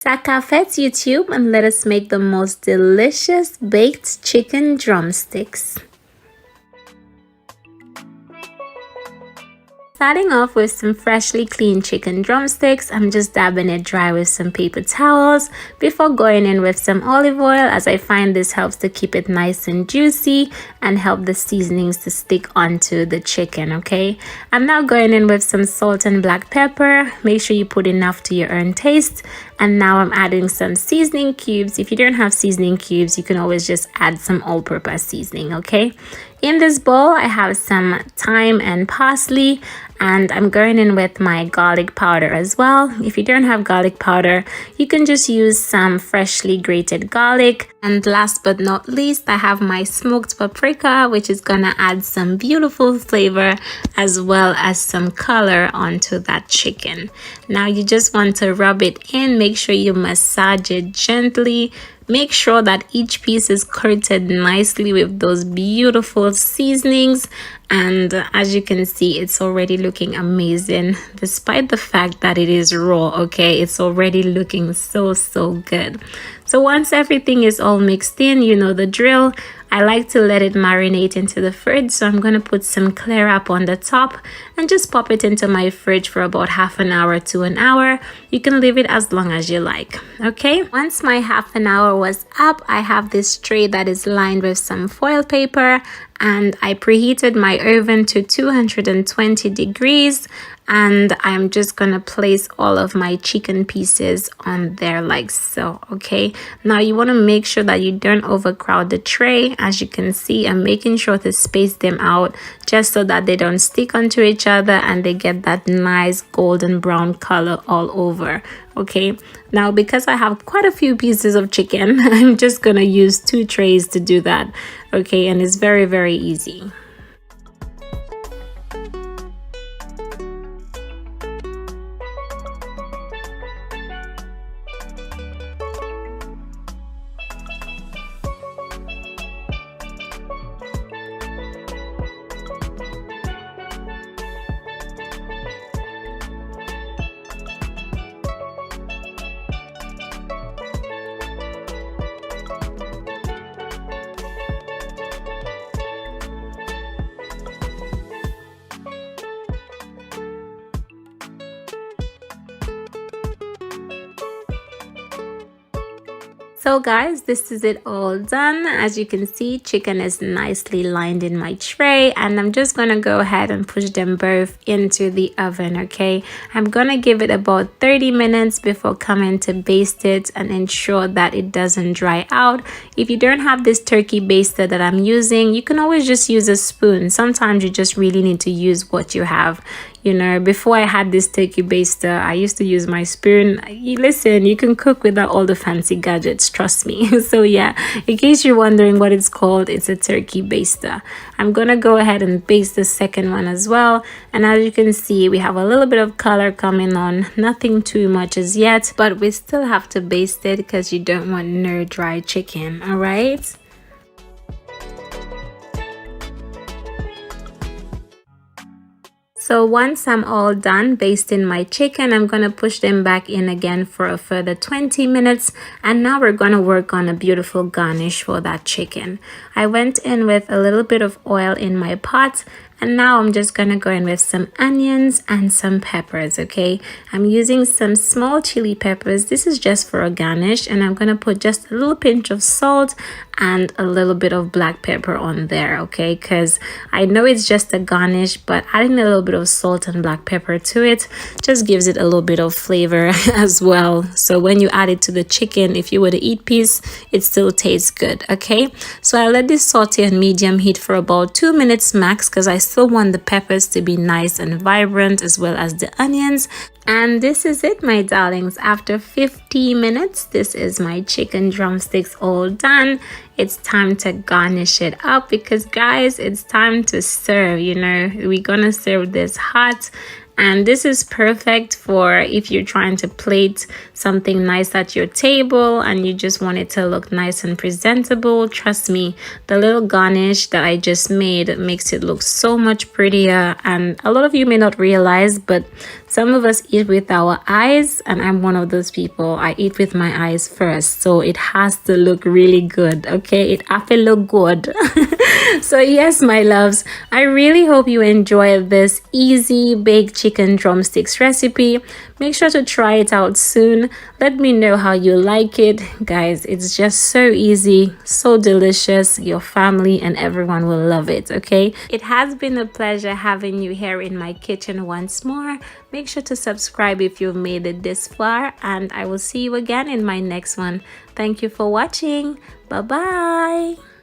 Takafet's YouTube, and let us make the most delicious baked chicken drumsticks. Starting off with some freshly cleaned chicken drumsticks, I'm just dabbing it dry with some paper towels before going in with some olive oil, as I find this helps to keep it nice and juicy and help the seasonings to stick onto the chicken. Okay, I'm now going in with some salt and black pepper. Make sure you put enough to your own taste. And now I'm adding some seasoning cubes. If you don't have seasoning cubes, you can always just add some all-purpose seasoning. Okay, in this bowl I have some thyme and parsley, and I'm going in with my garlic powder as well. If you don't have garlic powder, you can just use some freshly grated garlic. And last but not least, I have my smoked paprika, which is gonna add some beautiful flavor as well as some color onto that chicken. Now you just want to rub it in. Make sure you massage it gently. Make sure that each piece is coated nicely with those beautiful seasonings. And as you can see, it's already looking amazing despite the fact that it is raw. Okay, it's already looking so good. So once everything is all mixed in, you know the drill. I like to let it marinate into the fridge, so I'm going to put some clear wrap on the top and just pop it into my fridge for about half an hour to an hour. You can leave it as long as you like. Okay, once my half an hour was up, I have this tray that is lined with some foil paper, and I preheated my oven to 220 degrees, and I'm just gonna place all of my chicken pieces on there like so. Okay, now you want to make sure that you don't overcrowd the tray. As you can see, I'm making sure to space them out just so that they don't stick onto each other and they get that nice golden brown color all over. Okay, now because I have quite a few pieces of chicken, I'm just gonna use 2 trays to do that. Okay, and it's very easy. So guys, this is it all done. As you can see, chicken is nicely lined in my tray, and I'm just gonna go ahead and push them both into the oven. Okay, I'm gonna give it about 30 minutes before coming to baste it and ensure that it doesn't dry out. If you don't have this turkey baster that I'm using, you can always just use a spoon. Sometimes you just really need to use what you have. You know, before I had this turkey baster, I used to use my spoon. Listen, you can cook without all the fancy gadgets, trust me. So yeah, in case you're wondering what it's called, it's a turkey baster. I'm gonna go ahead and baste the second one as well. And as you can see, we have a little bit of color coming on, nothing too much as yet, but we still have to baste it because you don't want no dry chicken. All right. So once I'm all done basting my chicken, I'm going to push them back in again for a further 20 minutes. And now we're going to work on a beautiful garnish for that chicken. I went in with a little bit of oil in my pot. And now I'm just gonna go in with some onions and some peppers. Okay, I'm using some small chili peppers. This is just for a garnish, and I'm gonna put just a little pinch of salt and a little bit of black pepper on there. Okay, because I know it's just a garnish, but adding a little bit of salt and black pepper to it just gives it a little bit of flavor as well. So when you add it to the chicken, if you were to eat piece, it still tastes good. Okay, so I let this saute on medium heat for about 2 minutes max, because I still want the peppers to be nice and vibrant as well as the onions. And this is it, my darlings. After 50 minutes, this is my chicken drumsticks all done. It's time to garnish it up, because guys, it's time to serve. You know, we're gonna serve this hot. And this is perfect for if you're trying to plate something nice at your table and you just want it to look nice and presentable. Trust me, the little garnish that I just made makes it look so much prettier. And a lot of you may not realize, but Some of us eat with our eyes, and I'm one of those people. I eat with my eyes first, so it has to look really good. Okay, it have to look good. So yes, my loves, I really hope you enjoyed this easy baked chicken drumsticks recipe. Make sure to try it out soon. Let me know how you like it. Guys, it's just so easy, so delicious. Your family and everyone will love it, okay? It has been a pleasure having you here in my kitchen once more. Make sure to subscribe if you've made it this far, and I will see you again in my next one. Thank you for watching. Bye-bye.